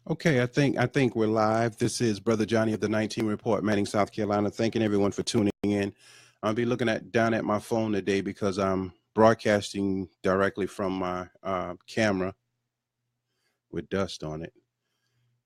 Okay, I think we're live. This is Brother Johnny of the 19 Report, Manning, South Carolina. Thanking everyone for tuning in. I'll be looking down at my phone today because I'm broadcasting directly from my camera with dust on it.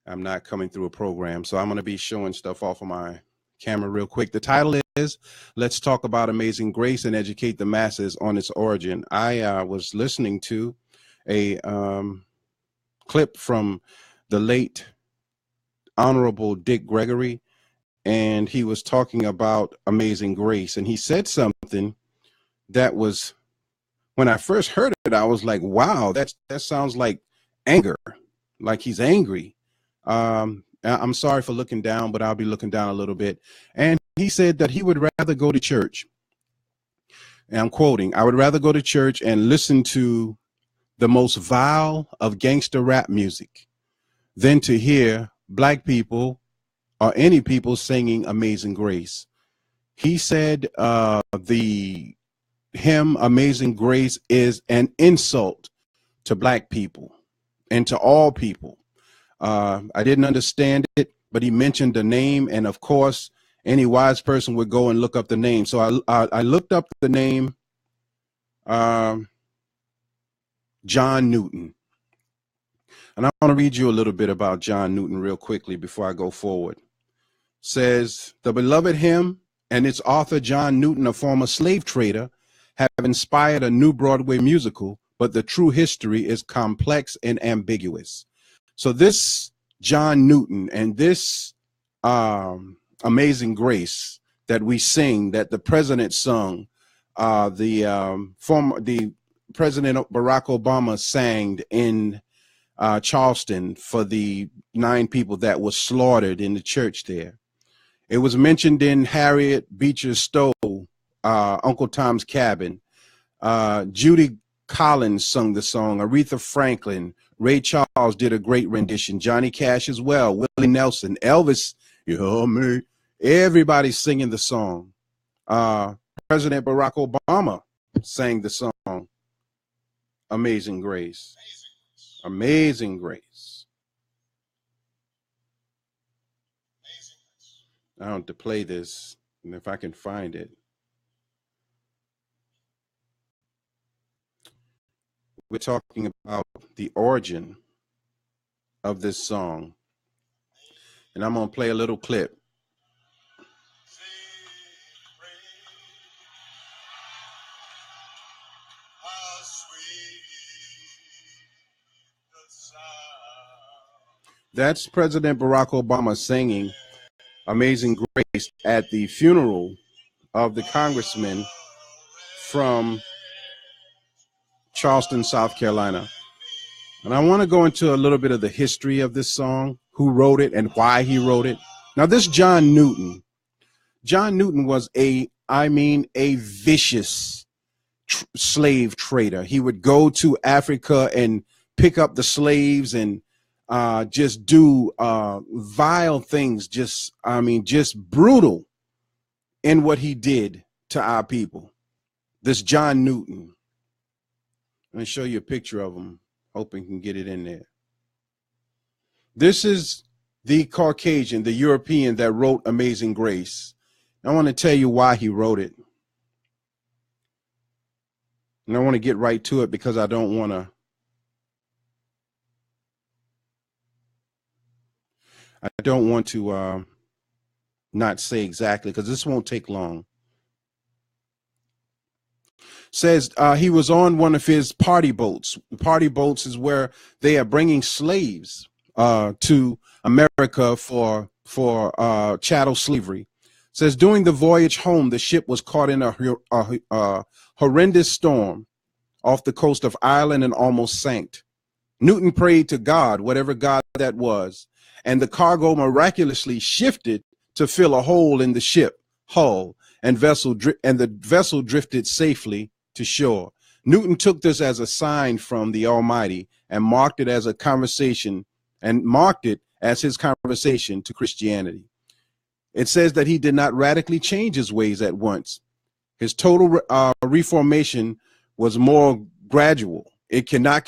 I'm not coming through a program, so I'm going to be showing stuff off of my camera real quick. The title is "Let's Talk About Amazing Grace and Educate the Masses on Its Origin." I was listening to a clip from the late Honorable Dick Gregory, and he was talking about Amazing Grace, and he said something that was, when I first heard it, I was like, wow, that sounds like anger, like he's angry. I'm sorry for looking down, but I'll be looking down a little bit. And he said that he would rather go to church, and I'm quoting, "I would rather go to church and listen to the most vile of gangster rap music than to hear black people or any people singing Amazing Grace." He said the hymn Amazing Grace is an insult to black people and to all people. I didn't understand it, but he mentioned the name, and of course, any wise person would go and look up the name. So I looked up the name John Newton. And I want to read you a little bit about John Newton real quickly before I go forward. Says, "The beloved hymn and its author, John Newton, a former slave trader, have inspired a new Broadway musical, but the true history is complex and ambiguous." So this John Newton and this Amazing Grace that we sing, that the president sung, the President Barack Obama sang in Charleston for the 9 people that were slaughtered in the church there. It was mentioned in Harriet Beecher Stowe, Uncle Tom's Cabin. Judy Collins sung the song. Aretha Franklin, Ray Charles did a great rendition. Johnny Cash as well. Willie Nelson, Elvis, you know me. Everybody's singing the song. President Barack Obama sang the song, Amazing Grace. Amazing Grace. I don't have to play this, and if I can find it. We're talking about the origin of this song, and I'm going to play a little clip. That's President Barack Obama singing Amazing Grace at the funeral of the congressman from Charleston, South Carolina. And I want to go into a little bit of the history of this song, who wrote it and why he wrote it. Now, this John Newton was a vicious slave trader. He would go to Africa and pick up the slaves and just do vile things, just brutal in what he did to our people. This John Newton. Let me show you a picture of him, hoping you can get it in there. This is the Caucasian, the European that wrote Amazing Grace. I want to tell you why he wrote it. And I want to get right to it because I don't want to not say exactly, because this won't take long. Says he was on one of his party boats. Party boats is where they are bringing slaves to America for chattel slavery. Says during the voyage home, the ship was caught in a horrendous storm off the coast of Ireland and almost sank. Newton prayed to God, whatever God that was, and the cargo miraculously shifted to fill a hole in the ship hull, and the vessel drifted safely to shore. Newton took this as a sign from the Almighty and marked it as his conversation to Christianity. It says that he did not radically change his ways at once. His total reformation was more gradual. I cannot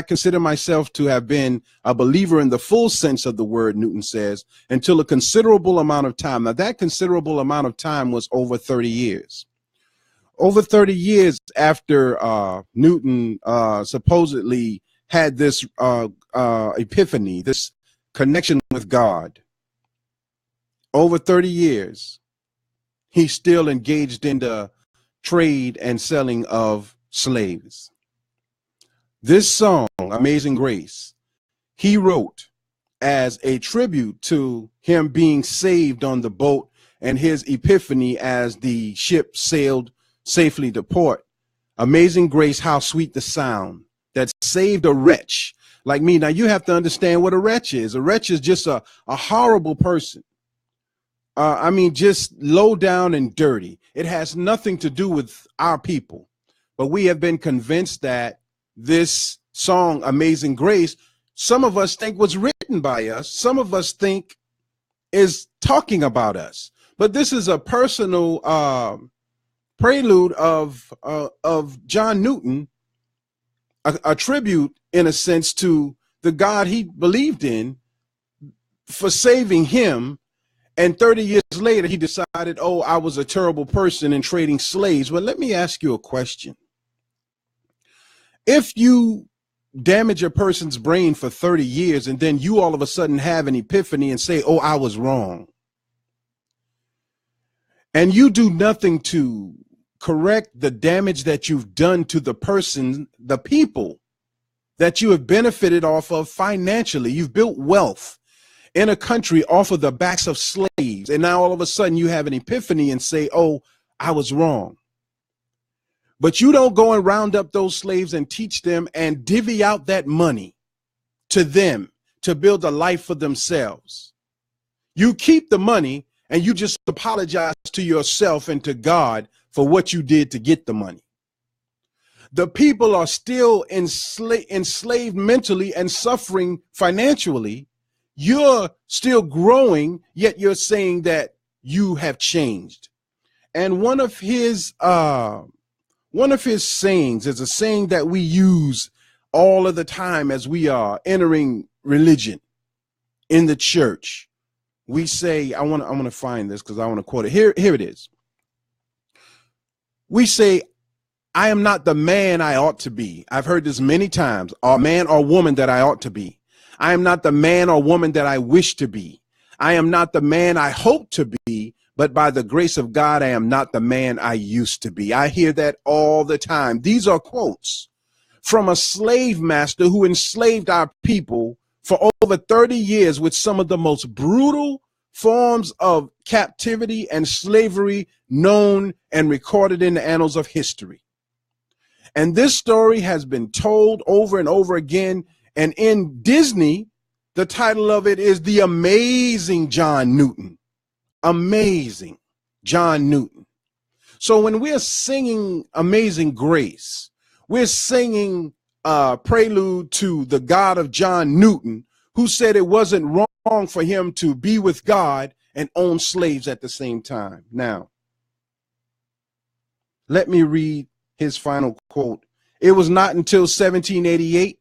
consider myself to have been a believer in the full sense of the word, Newton says, until a considerable amount of time. Now, that considerable amount of time was over 30 years. Over 30 years after Newton supposedly had this epiphany, this connection with God, over 30 years, he's still engaged in the trade and selling of slaves. This song, Amazing Grace, he wrote as a tribute to him being saved on the boat and his epiphany as the ship sailed safely to port. Amazing grace, how sweet the sound that saved a wretch like me. Now, you have to understand what a wretch is. A wretch is just a horrible person. I mean, just low down and dirty. It has nothing to do with our people. But we have been convinced that this song, Amazing Grace, some of us think was written by us. Some of us think is talking about us. But this is a personal prelude of John Newton, a tribute, in a sense, to the God he believed in for saving him. And 30 years later, he decided, oh, I was a terrible person in trading slaves. Well, let me ask you a question. If you damage a person's brain for 30 years and then you all of a sudden have an epiphany and say, oh, I was wrong, and you do nothing to correct the damage that you've done to the person, the people that you have benefited off of financially, you've built wealth in a country off of the backs of slaves, and now all of a sudden you have an epiphany and say, oh, I was wrong. But you don't go and round up those slaves and teach them and divvy out that money to them to build a life for themselves. You keep the money and you just apologize to yourself and to God for what you did to get the money. The people are still enslaved mentally and suffering financially. You're still growing, yet you're saying that you have changed. And one of his sayings is a saying that we use all of the time as we are entering religion in the church. We say, I want to find this because I want to quote it. Here it is. We say, I am not the man I ought to be. I've heard this many times, or man or woman that I ought to be. I am not the man or woman that I wish to be. I am not the man I hope to be, but by the grace of God, I am not the man I used to be. I hear that all the time. These are quotes from a slave master who enslaved our people for over 30 years with some of the most brutal forms of captivity and slavery known and recorded in the annals of history. And this story has been told over and over again. And in Disney, the title of it is The Amazing John Newton. Amazing John Newton. So when we're singing Amazing Grace, we're singing a prelude to the God of John Newton, who said it wasn't wrong for him to be with God and own slaves at the same time. Now, let me read his final quote. It was not until 1788,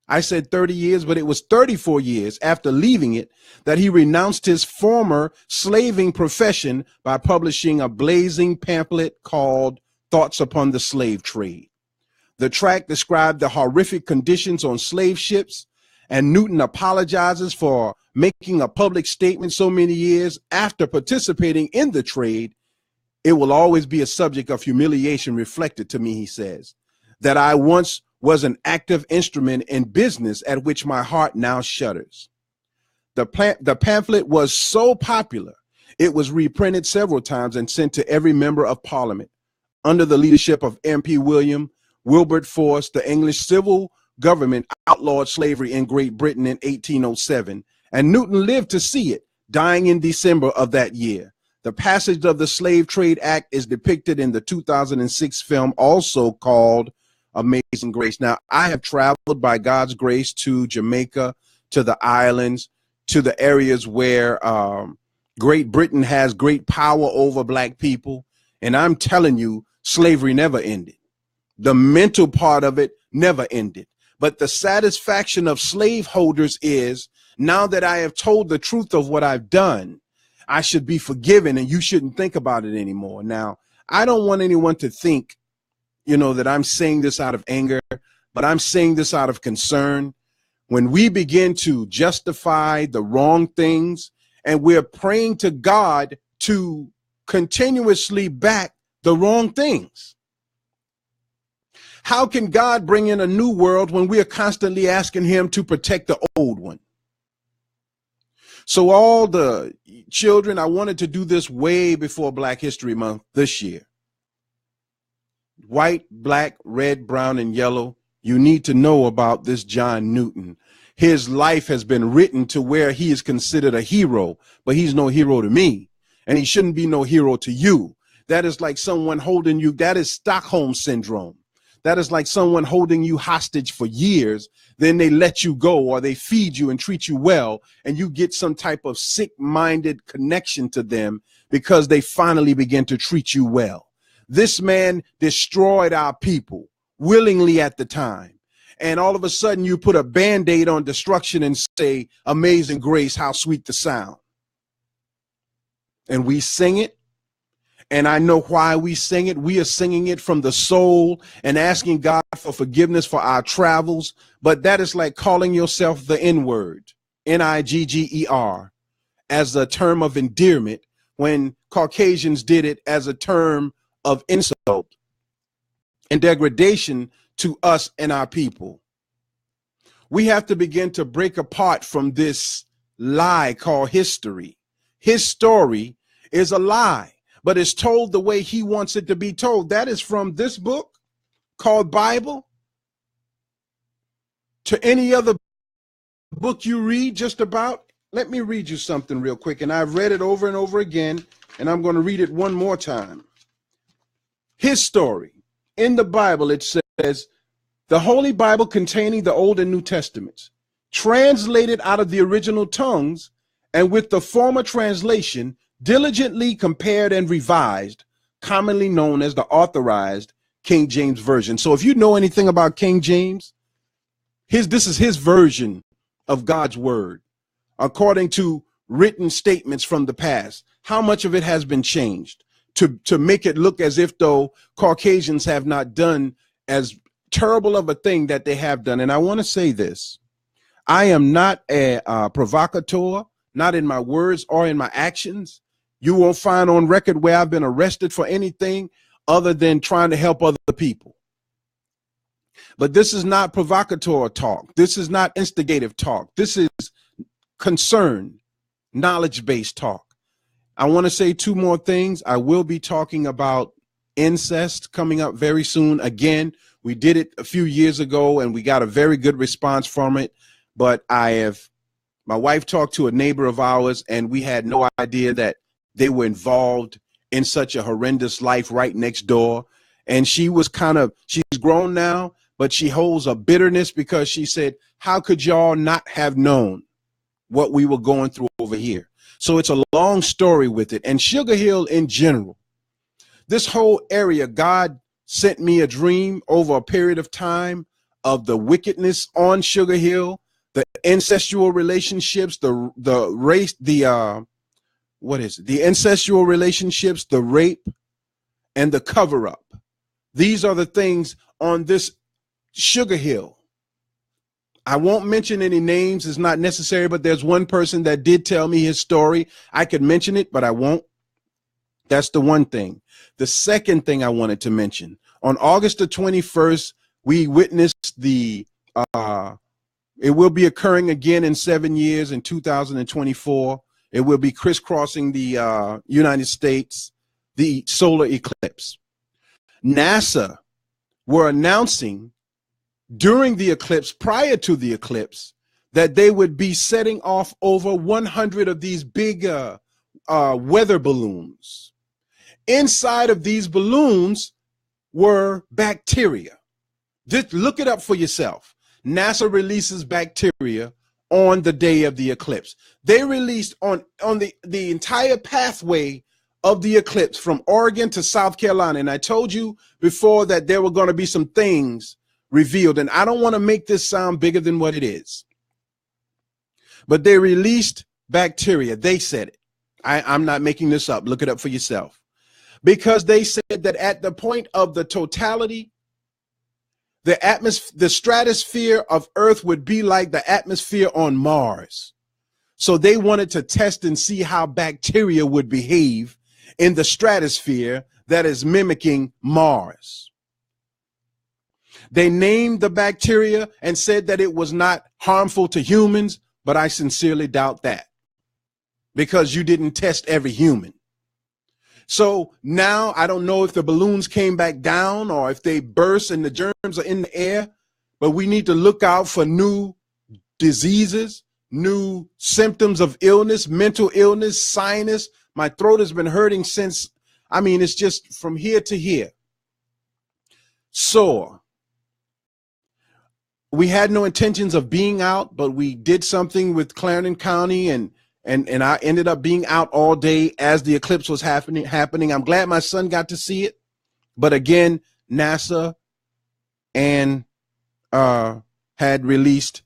I said 30 years, but it was 34 years after leaving it that he renounced his former slaving profession by publishing a blazing pamphlet called Thoughts Upon the Slave Trade. The tract described the horrific conditions on slave ships, and Newton apologizes for making a public statement so many years after participating in the trade. It will always be a subject of humiliation reflected to me, he says, that I once was an active instrument in business at which my heart now shudders. The pamphlet was so popular, it was reprinted several times and sent to every member of Parliament. Under the leadership of M.P. Wilberforce, the English civil government outlawed slavery in Great Britain in 1807, and Newton lived to see it, dying in December of that year. The passage of the Slave Trade Act is depicted in the 2006 film, also called Amazing Grace. Now, I have traveled by God's grace to Jamaica, to the islands, to the areas where Great Britain has great power over black people. And I'm telling you, slavery never ended. The mental part of it never ended. But the satisfaction of slaveholders is, now that I have told the truth of what I've done, I should be forgiven and you shouldn't think about it anymore. Now, I don't want anyone to think, that I'm saying this out of anger, but I'm saying this out of concern. When we begin to justify the wrong things and we're praying to God to continuously back the wrong things, how can God bring in a new world when we are constantly asking him to protect the old one? So all the children, I wanted to do this way before Black History Month this year. White, black, red, brown, and yellow. You need to know about this John Newton. His life has been written to where he is considered a hero, but he's no hero to me, and he shouldn't be no hero to you. That is like someone holding you. That is Stockholm syndrome. That is like someone holding you hostage for years. Then they let you go, or they feed you and treat you well, and you get some type of sick-minded connection to them because they finally begin to treat you well. This man destroyed our people willingly at the time. And all of a sudden you put a Band-Aid on destruction and say, "Amazing grace, how sweet the sound." And we sing it. And I know why we sing it. We are singing it from the soul and asking God for forgiveness for our travels. But that is like calling yourself the N-word, N-I-G-G-E-R, as a term of endearment when Caucasians did it as a term of insult and degradation to us and our people. We have to begin to break apart from this lie called history. His story is a lie, but it's told the way he wants it to be told. That is from this book called Bible to any other book you read just about. Let me read you something real quick. And I've read it over and over again, and I'm going to read it one more time. His story in the Bible, it says, the Holy Bible containing the Old and New Testaments, translated out of the original tongues, and with the former translation diligently compared and revised, commonly known as the Authorized King James Version. So if you know anything about King James, this is his version of God's word, according to written statements from the past. How much of it has been changed to make it look as if though Caucasians have not done as terrible of a thing that they have done. And I want to say this: I am not a provocateur, not in my words or in my actions. You won't find on record where I've been arrested for anything other than trying to help other people. But this is not provocateur talk. This is not instigative talk. This is concerned, knowledge-based talk. I want to say two more things. I will be talking about incest coming up very soon. Again, we did it a few years ago and we got a very good response from it. But my wife talked to a neighbor of ours and we had no idea that they were involved in such a horrendous life right next door. And she was she's grown now, but she holds a bitterness because she said, how could y'all not have known what we were going through over here? So it's a long story with it. And Sugar Hill in general, this whole area, God sent me a dream over a period of time of the wickedness on Sugar Hill, the incestual relationships, the race, the incestual relationships, the rape, and the cover up. These are the things on this Sugar Hill. I won't mention any names. It's not necessary, but there's one person that did tell me his story. I could mention it, but I won't. That's the one thing. The second thing I wanted to mention, on August the 21st, we witnessed it will be occurring again in 7 years in 2024. It will be crisscrossing the United States, the solar eclipse. NASA were announcing during the eclipse, prior to the eclipse, that they would be setting off over 100 of these big weather balloons. Inside of these balloons were bacteria. Just look it up for yourself. NASA releases bacteria on the day of the eclipse. They released on the entire pathway of the eclipse from Oregon to South Carolina. And I told you before that there were going to be some things revealed, and I don't want to make this sound bigger than what it is, but they released bacteria. They said it. I'm not making this up. Look it up for yourself. Because they said that at the point of the totality, the stratosphere of Earth would be like the atmosphere on Mars. So they wanted to test and see how bacteria would behave in the stratosphere that is mimicking Mars. They named the bacteria and said that it was not harmful to humans, but I sincerely doubt that, because you didn't test every human. So now I don't know if the balloons came back down or if they burst and the germs are in the air, but we need to look out for new diseases, new symptoms of illness, mental illness, sinus. My throat has been hurting since, it's just from here to here. Sore. We had no intentions of being out, but we did something with Clarendon County, and I ended up being out all day as the eclipse was happening. I'm glad my son got to see it. But again, NASA and had released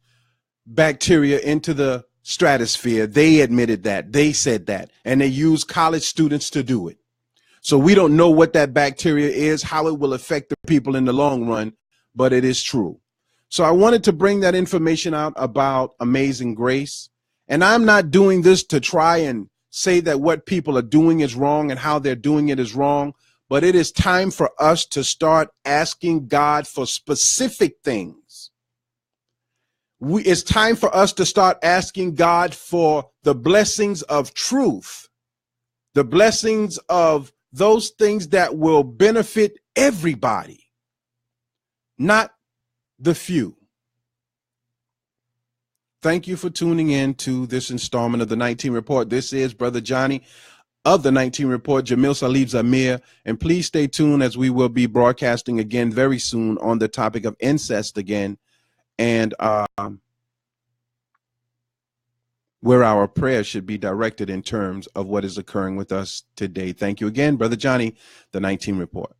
bacteria into the stratosphere. They admitted that. They said that. And they used college students to do it. So we don't know what that bacteria is, how it will affect the people in the long run, but it is true. So I wanted to bring that information out about Amazing Grace. And I'm not doing this to try and say that what people are doing is wrong and how they're doing it is wrong, but it is time for us to start asking God for specific things. It's time for us to start asking God for the blessings of truth, the blessings of those things that will benefit everybody, not the few. Thank you for tuning in to this installment of the 19 Report. This is Brother Johnny of the 19 Report, Jamil Salib Zamir, and please stay tuned as we will be broadcasting again very soon on the topic of incest again, and where our prayers should be directed in terms of what is occurring with us today. Thank you again, Brother Johnny, the 19 Report.